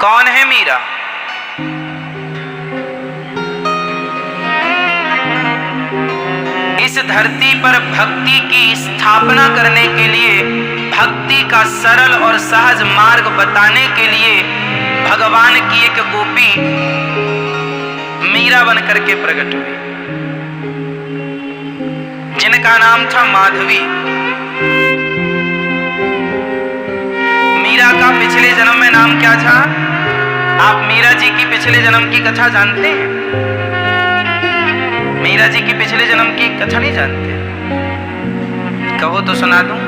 कौन है मीरा? इस धरती पर भक्ति की स्थापना करने के लिए, भक्ति का सरल और सहज मार्ग बताने के लिए भगवान की एक गोपी मीरा बन करके प्रकट हुई, जिनका नाम था माधवी। मीरा का पिछले जन्म में नाम क्या था? आप मीरा जी की पिछले जन्म की कथा जानते हैं? मीरा जी की पिछले जन्म की कथा नहीं जानते? कहो तो सुना दूं।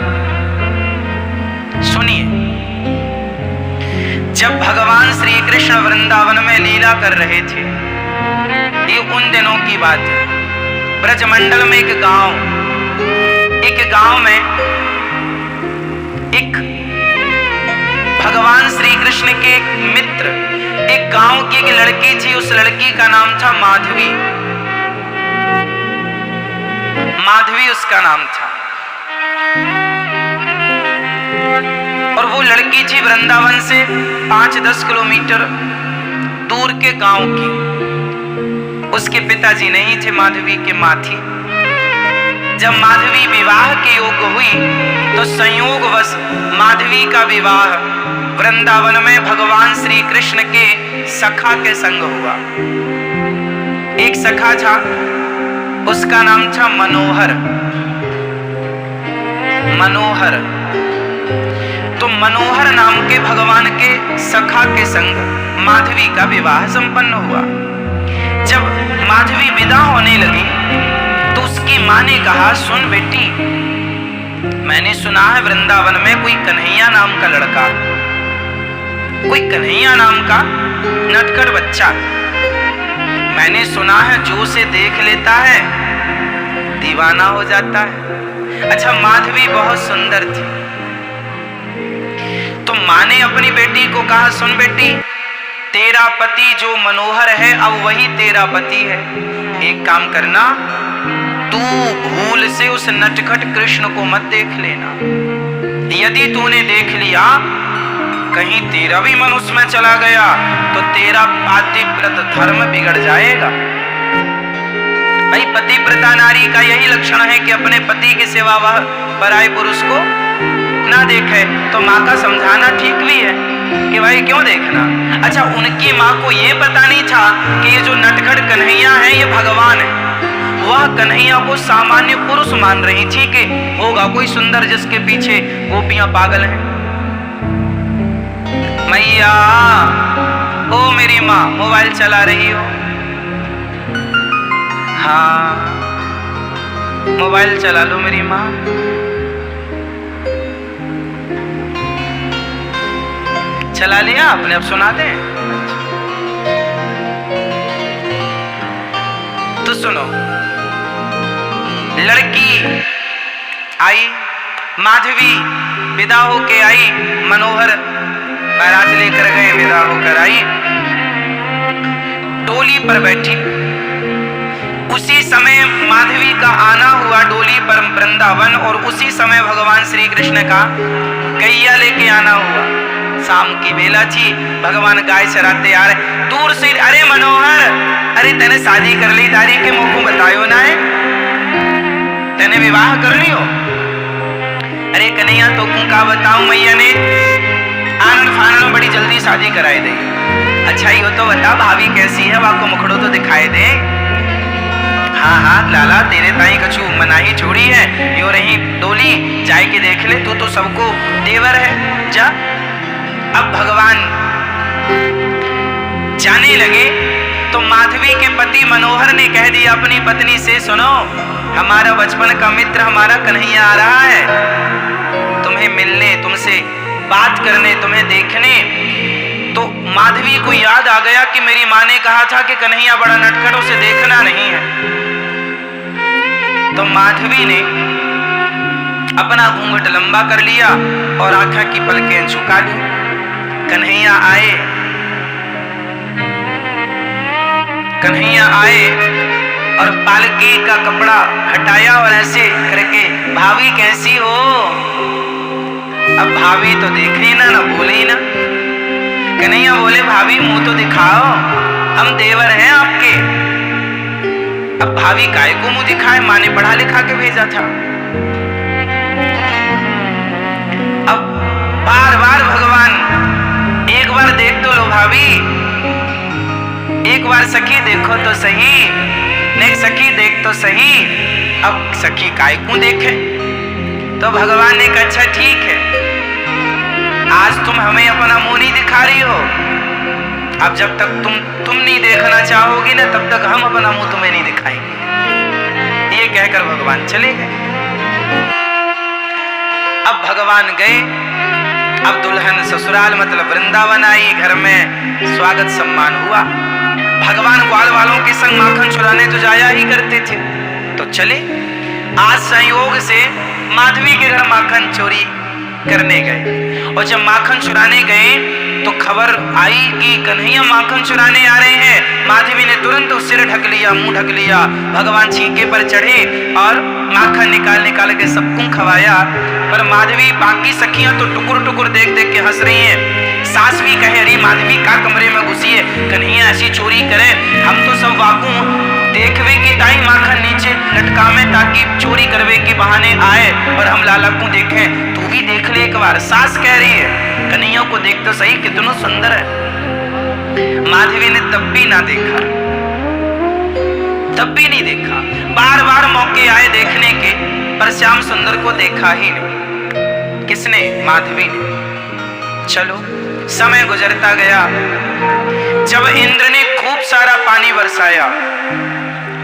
सुनिए, जब भगवान श्री कृष्ण वृंदावन में लीला कर रहे थे, ये उन दिनों की बात है। ब्रजमंडल में एक गांव में एक भगवान श्री कृष्ण के एक मित्र, एक गांव की एक लड़की थी। उस लड़की का नाम था माधवी। माधवी उसका नाम था। और वो लड़की थी वृंदावन से 5-10 किलोमीटर दूर के गांव की। उसके पिताजी नहीं थे, माधवी के मां थी। जब माधवी विवाह के योग्य हुई तो संयोगवश माधवी का विवाह वृंदावन में भगवान श्री कृष्ण के सखा के संग हुआ। एक सखा था, उसका नाम था मनोहर। मनोहर तो मनोहर नाम के भगवान के सखा के संग माधवी का विवाह संपन्न हुआ। जब माधवी विदा होने लगी तो उसकी मां ने कहा, सुन बेटी, मैंने सुना है वृंदावन में कोई कन्हैया नाम का लड़का, कोई कन्हैया नाम का नटखट बच्चा, मैंने सुना है जो उसे देख लेता है दीवाना हो जाता है। अच्छा, माधवी बहुत सुंदर थी। तो मां ने अपनी बेटी को कहा, सुन बेटी, तेरा पति जो मनोहर है अब वही तेरा पति है। एक काम करना, तू भूल से उस नटखट कृष्ण को मत देख लेना। यदि तूने देख लिया, कहीं तेरा भी मन उसमें चला गया तो तेरा पातिव्रत धर्म बिगड़ जाएगा। भाई, पतिव्रता नारी का यही लक्षण है कि अपने पति के सिवा वह पराये पुरुष को ना देखे। तो माँ का समझाना ठीक भी है कि भाई क्यों देखना। अच्छा, उनकी माँ को ये पता नहीं था कि ये जो नटखट कन्हैया है ये भगवान है। वह कन्हैया को सामान्य पुरुष मान रही थी कि होगा कोई सुंदर जिसके पीछे गोपियां पागल हैं। मैया, ओ मेरी माँ, मोबाइल चला रही हो? हाँ, मोबाइल चला लो मेरी माँ। चला लिया आपने, अब सुना दे। तो सुनो, लड़की आई, माधवी विदा होके आई, मनोहर बारात लेकर गए, विदा होकर आई, डोली पर बैठी। उसी समय माधवी का आना हुआ डोली पर वृंदावन, और उसी समय भगवान श्री कृष्ण का गैया लेके आना हुआ। शाम की बेला थी, भगवान गाय चराते आ रहे। दूर से, अरे मनोहर, अरे तेने शादी कर ली, तारी के मुंह को बतायो ना है, तेने विवाह कर लियो? अरे कन्हैया, तो का बताऊं, मैया ने आनंद फानन में बड़ी जल्दी शादी कराई दे। अच्छा, ही हो तो बता, भाभी कैसी है, आपको मुखड़ो तो दिखाई दे। हाँ हाँ लाला, तेरे ताई कछु मनाही छोड़ी है, यो रही डोली, जाए के देख ले, तू तो सबको देवर है, जा। अब भगवान जाने लगे तो माधवी के पति मनोहर ने कह दिया अपनी पत्नी से, सुनो, हमारा बचपन का मित्र हमारा कन्हैया आ रहा है तुम्हें मिलने, तुमसे बात करने, तुम्हें देखने। तो माधवी को याद आ गया कि मेरी माँ ने कहा था कि कन्हैया बड़ा नटखट, उसे देखना नहीं है। तो माधवी ने अपना घूंघट लंबा कर लिया और आंखें की पलकें झुका ली। कन्हैया आए, कन्हैया आए और पालकी का कपड़ा हटाया और ऐसे करके, भाभी कैसी हो? अब भाभी तो देख ही ना, बोले ही ना। कन्हैया बोले भाभी मुंह तो दिखाओ, हम देवर हैं आपके। अब भाभी काय को मुंह दिखाए, माँ ने पढ़ा लिखा के भेजा था। अब बार बार भगवान एक बार देख तो लो भाभी, एक बार सखी देखो तो सही, नहीं सखी देख तो सही। अब सखी काय को देखे, तो भगवान ने कहा अच्छा ठीक है, आज तुम हमें अपना मुंह नहीं दिखा रही हो, अब जब तक तुम नहीं देखना चाहोगी ना तब तक हम अपना मुंह तुम्हें नहीं दिखाएंगे। ये कहकर भगवान चले गए। अब भगवान गए, अब दुल्हन ससुराल मतलब वृंदावन आई, घर में स्वागत सम्मान हुआ। भगवान ग्वाल वालों के संग माखन चुराने तो जाया ही करते थे, तो चले। आज संयोग से माधवी के घर माखन चोरी करने गए, और जब माखन चुराने गए तो खबर आई कि कन्हैया माखन चुराने आ रहे हैं। माधवी ने तुरंत सिर ढक लिया, मुंह ढक लिया। भगवान छींके पर चढ़े और माखन निकाल के सबको खवाया। पर माधवी बाकी सखियां तो टुकुर टुकुर देख देख के हंस रही हैं। सास भी कहे अरे माधवी का कमरे में घुसी है, कन्हैया ऐसी चोरी करे, हम तो सब वाकू देखवे की ताई माखन नीचे लटका में ताकि चोरी करवे के बहाने आए और हम लाला को देखें, तू भी देख ले एक बार। सास कह रही है कन्हैया को देख तो सही कितना सुंदर है। माधवी ने तब भी ना देखा, तब भी नहीं देखा। बार बार मौके आए देखने के, पर श्याम सुंदर को देखा ही नहीं। किसने? माधवी ने। चलो समय गुजरता गया। जब इंद्र ने खूब सारा पानी बरसाया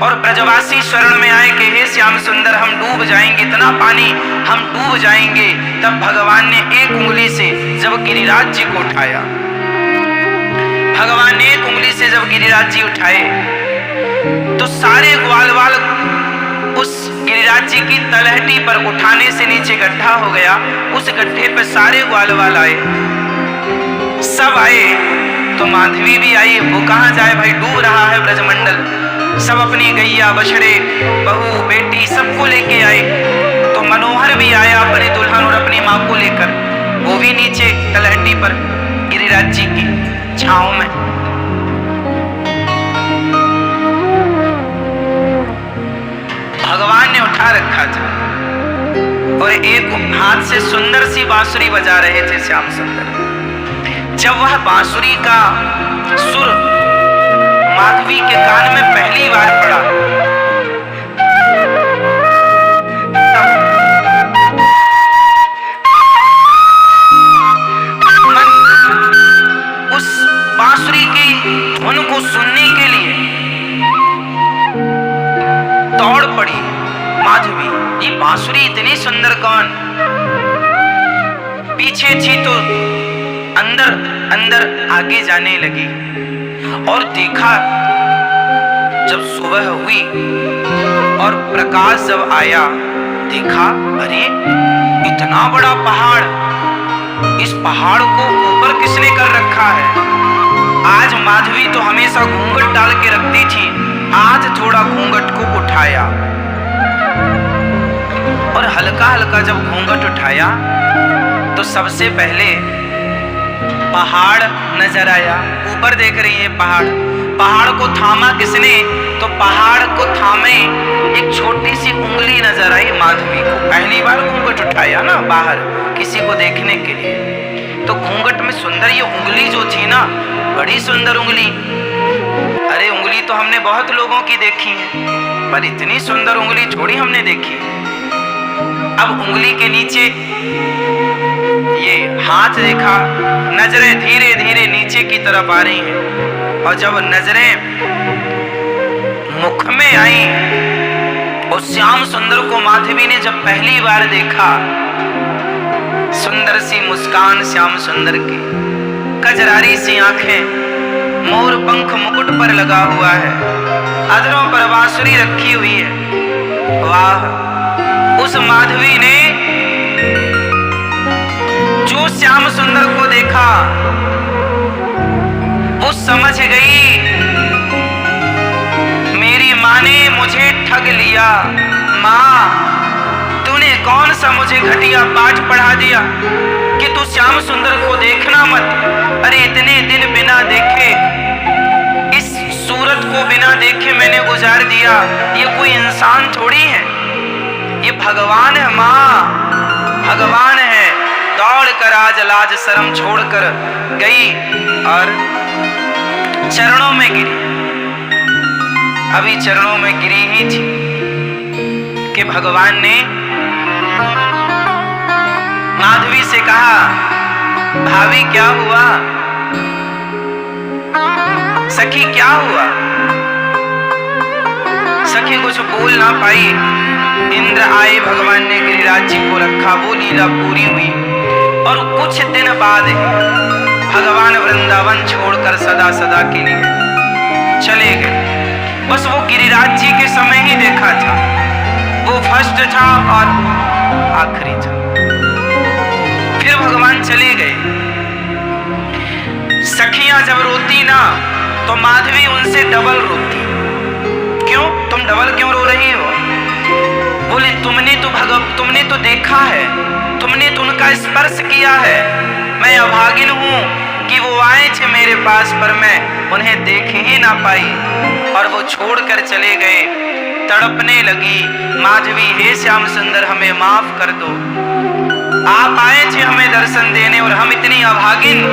और ब्रजवासी शरण में आए कि हे श्याम सुंदर हम डूब जाएंगे, इतना पानी हम डूब जाएंगे, तब भगवान ने एक उंगली से जब गिरिराज जी को उठाया, भगवान ने एक उंगली से जब गिरिराज जी उठाए तो सारे ग्वालवाल उस गिरिराज जी की तलहटी पर उठाने से नीचे गड्ढा हो गया। उस गड्ढे पर सारे ग्वालवाल आए, सब आए तो माधवी भी आई। वो कहाँ जाए भाई, डूब रहा है ब्रजमंडल। सब अपनी गैया बछड़े बहू बेटी सबको लेके आए। तो मनोहर भी आया अपनी दुल्हन और अपनी माँ को लेकर, वो भी नीचे तलहटी पर गिरिराज जी की छांव में। भगवान ने उठा रखा था और एक हाथ से सुंदर सी बांसुरी बजा रहे थे श्याम सुंदर। जब वह बांसुरी का सुर माधवी के कान में पहली बार पड़ा, मन उस बांसुरी की धुन को सुनने के लिए दौड़ पड़ी। माधवी ये बांसुरी इतनी सुंदर कौन? पीछे थी तो अंदर अंदर आगे जाने लगी और देखा जब सुबह हुई और प्रकाश जब आया, देखा अरे इतना बड़ा पहाड़, इस पहाड़ को ऊपर किसने कर रखा है? आज माधवी तो हमेशा घूंघट डाल के रखती थी, आज थोड़ा घूंघट को उठाया और हल्का हल्का जब घूंघट उठाया तो सबसे पहले पहाड़ नजर आया। ऊपर देख रही है पहाड़, पहाड़ को थामा किसने? तो पहाड़ को थामे एक छोटी सी उंगली नजर आई माधवी को। पहली बार घूंघट उठाया ना बाहर किसी को देखने के लिए, तो घूंघट में सुंदर ये उंगली जो थी ना, बड़ी सुंदर उंगली। अरे उंगली तो हमने बहुत लोगों की देखी है, पर इतनी सुंदर उंगली थोड़ी हमने देखी। अब उंगली के नीचे ये हाथ देखा, नजरें धीरे धीरे नीचे की तरफ आ रही हैं और जब नजरें मुख में आई और श्याम सुंदर को माधवी ने जब पहली बार देखा, सुंदर सी मुस्कान श्याम सुंदर की, कजरारी सी आंखें, मोर पंख मुकुट पर लगा हुआ है, अधरों पर बांसुरी रखी हुई है। वाह! उस माधवी ने जो श्याम सुंदर को देखा वो समझ गई मेरी माँ ने मुझे ठग लिया। माँ तूने कौन सा मुझे घटिया पाठ पढ़ा दिया कि तू श्याम सुंदर को देखना मत। अरे इतने दिन गुजार दिया। ये कोई इंसान थोड़ी है, ये भगवान है माँ, भगवान है। दौड़ कर आज लाज शर्म छोड़कर गई और चरणों में गिरी। अभी चरणों में गिरी ही थी कि भगवान ने माधवी से कहा, भाभी क्या हुआ, सखी क्या हुआ। सखी कुछ बोल ना पाई। इंद्र आए, भगवान ने गिरिराज जी को रखा, वो लीला पूरी हुई। और कुछ दिन बाद भगवान वृंदावन छोड़कर सदा सदा के लिए चले गए। बस वो गिरिराज जी के समय ही देखा था, वो फर्स्ट था और आखिरी था। फिर भगवान चले गए। सखियां जब रोती ना तो माधवी उनसे डबल रोती। क्यों, तुम डबल क्यों रो रही हो? बोले तुमने तो देखा है, तुमने तो उनका स्पर्श किया है। मैं अभागिन हूं कि वो आए थे मेरे पास पर मैं उन्हें देख ही ना पाई और वो छोड़कर चले गए। तड़पने लगी माधवी, हे श्याम सुंदर हमें माफ कर दो, आप आए थे हमें दर्शन देने और हम इतनी अभागिन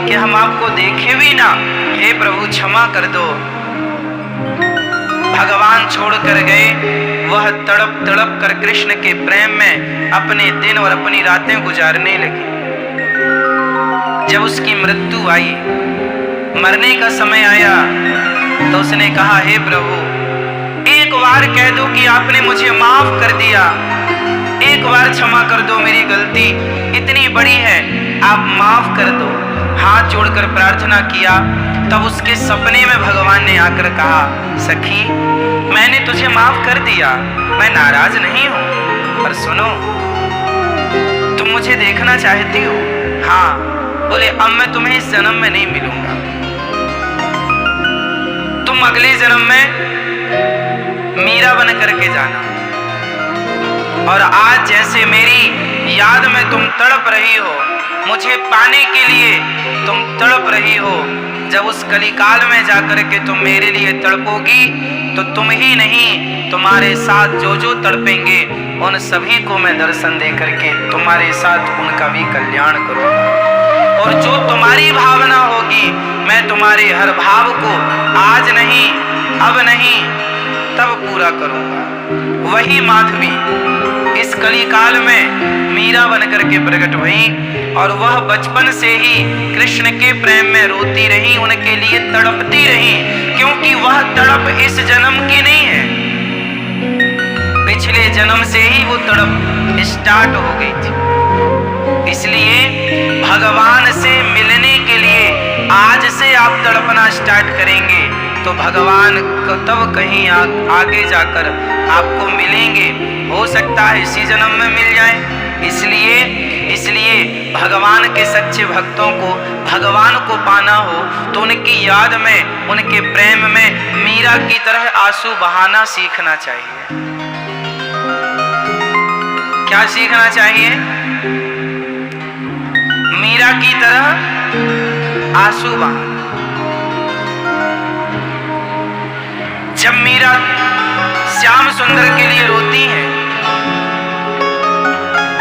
कि हम आपको देखे भी ना, हे प्रभु क्षमा कर दो। भगवान छोड़कर गए। वह तड़प तड़प कर कृष्ण के प्रेम में अपने दिन और अपनी रातें गुजारने लगी। जब उसकी मृत्यु आई, मरने का समय आया, तो उसने कहा, हे प्रभु एक बार कह दो कि आपने मुझे माफ कर दिया, एक बार क्षमा कर दो, मेरी गलती इतनी बड़ी है, आप माफ कर दो। हाथ जोड़कर प्रार्थना किया। तब उसके सपने में भगवान ने आकर कहा, सखी मैंने तुझे माफ कर दिया, मैं नाराज नहीं हूं, पर सुनो तुम मुझे देखना चाहती हो? हाँ। बोले अब मैं तुम्हें इस जन्म में नहीं मिलूंगा, तुम अगले जन्म में मीरा बन करके जाना। और आज जैसे मेरी याद में तुम तड़प रही हो, मुझे पाने के लिए तुम तड़प रही हो, जब उस कलिकाल में जाकर के तुम मेरे लिए तड़पोगी तो तुम ही नहीं, तुम्हारे साथ जो जो तड़पेंगे उन सभी को मैं दर्शन दे करके तुम्हारे साथ उनका भी कल्याण करूंगा। और जो तुम्हारी भावना होगी मैं तुम्हारे हर भाव को आज नहीं, अब नहीं, तब पूरा करूंगा। वही माधवी इस कलिकाल में मीरा बनकर के प्रकट हुई और वह बचपन से ही कृष्ण के प्रेम में रोती रही, उनके लिए तड़पती रही, क्योंकि वह तड़प इस जन्म की नहीं है, पिछले जन्म से ही वो तड़प स्टार्ट हो गई थी। इसलिए भगवान से मिलने के लिए आज से आप तड़पना स्टार्ट करेंगे तो भगवान तब कहीं आगे जाकर आपको मिलेंगे। हो सकता है इसी जन्म में मिल जाए। इसलिए भगवान के सच्चे भक्तों को भगवान को पाना हो तो उनकी याद में, उनके प्रेम में मीरा की तरह आंसू बहाना सीखना चाहिए। क्या सीखना चाहिए? मीरा की तरह आंसू बहाना। जब मीरा श्याम सुंदर के लिए रोती है,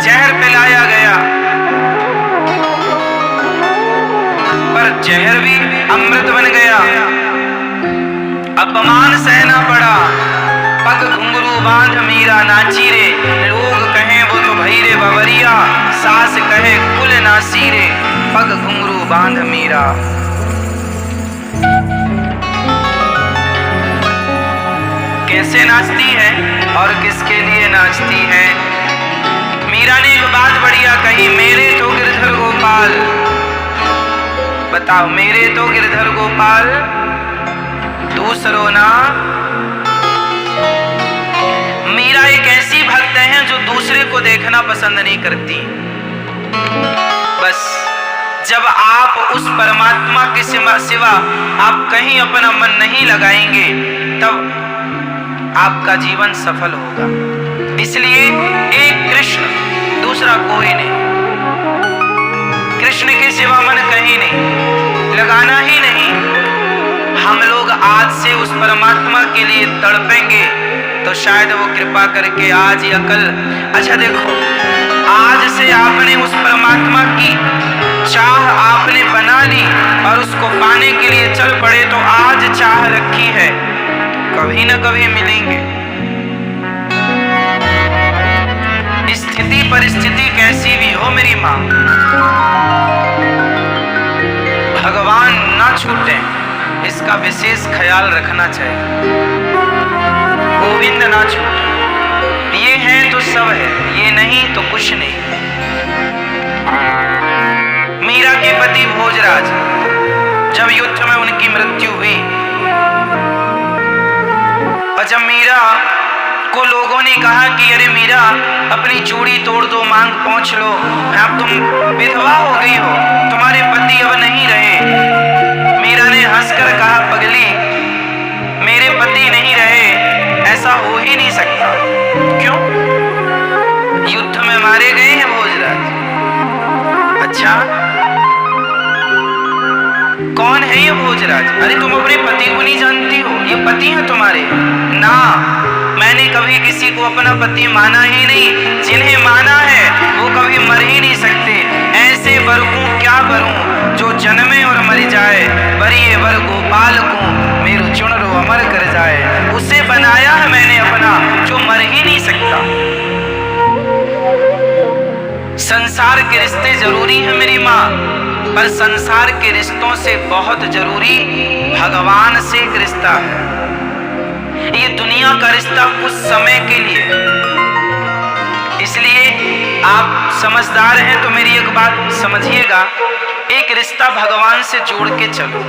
जहर पिलाया गया पर जहर भी अमृत बन गया, अपमान सहना पड़ा, पग घुंघरू बांध मीरा नाची रे, लोग कहें वो तो भई रे बवरिया, सास कहे कुल नासी रे, पग घुंघरू बांध मीरा। कैसे नाचती है और किसके लिए नाचती है? मीरा ने एक बात बढ़िया कही, मेरे तो गिरधर गोपाल, बताओ मेरे तो गिरधर गोपाल, दूसरों ना। मीरा एक ऐसी भक्त है जो दूसरे को देखना पसंद नहीं करती। बस जब आप उस परमात्मा के सिवा आप कहीं अपना मन नहीं लगाएंगे तब आपका जीवन सफल होगा। इसलिए एक कृष्ण, दूसरा कोई नहीं, कृष्ण के सिवा मन कहीं नहीं लगाना ही नहीं। हम लोग आज से उस परमात्मा के लिए तड़पेंगे तो शायद वो कृपा करके आज या कल। अच्छा देखो, आज से आपने उस परमात्मा की चाह आपने बना ली और उसको पाने के लिए चल पड़े तो आज चाह रखी है, कभी ना कभी मिलेंगे। स्थिति परिस्थिति कैसी भी हो मेरी माँ, भगवान ना छूटे इसका विशेष ख्याल रखना चाहिए। गोविंद ना छूटे, ये है तो सब है, ये नहीं तो कुछ नहीं। मीरा के पति भोजराज, जब युद्ध में उनकी मृत्यु हुई और जब मीरा को लोगों ने कहा कि अरे मीरा अपनी चूड़ी तोड़ दो, मांग पहुंच लो, अब तुम विधवा हो गई हो, तुम्हारे पति अब नहीं रहे। मीरा ने हंसकर कहा पगली, मेरे पति नहीं रहे ऐसा हो ही नहीं सकता। क्यों? युद्ध में मारे गए हैं भोजराज। अच्छा, कौन है ये भोजराज? अरे तुम अपने पति को नहीं जानती हो, ये पति हैं तुम्हारे ना। मैंने कभी किसी को अपना पति माना ही नहीं, जिन्हें माना है वो कभी मर ही नहीं सकते। ऐसे वर को क्या वरूं जो जन्मे और मर जाए, वरिये वर गोपाल को मेरू चुनरो अमर कर जाए। उसे बनाया है मैंने अपना जो मर ही नहीं सकता। संसार के रिश्ते जरूरी है मेरी माँ, पर संसार के रिश्तों से बहुत जरूरी भगवान से एक रिश्ता है। ये दुनिया का रिश्ता कुछ समय के लिए, इसलिए आप समझदार हैं तो मेरी एक बात समझिएगा, एक रिश्ता भगवान से जोड़ के चलो।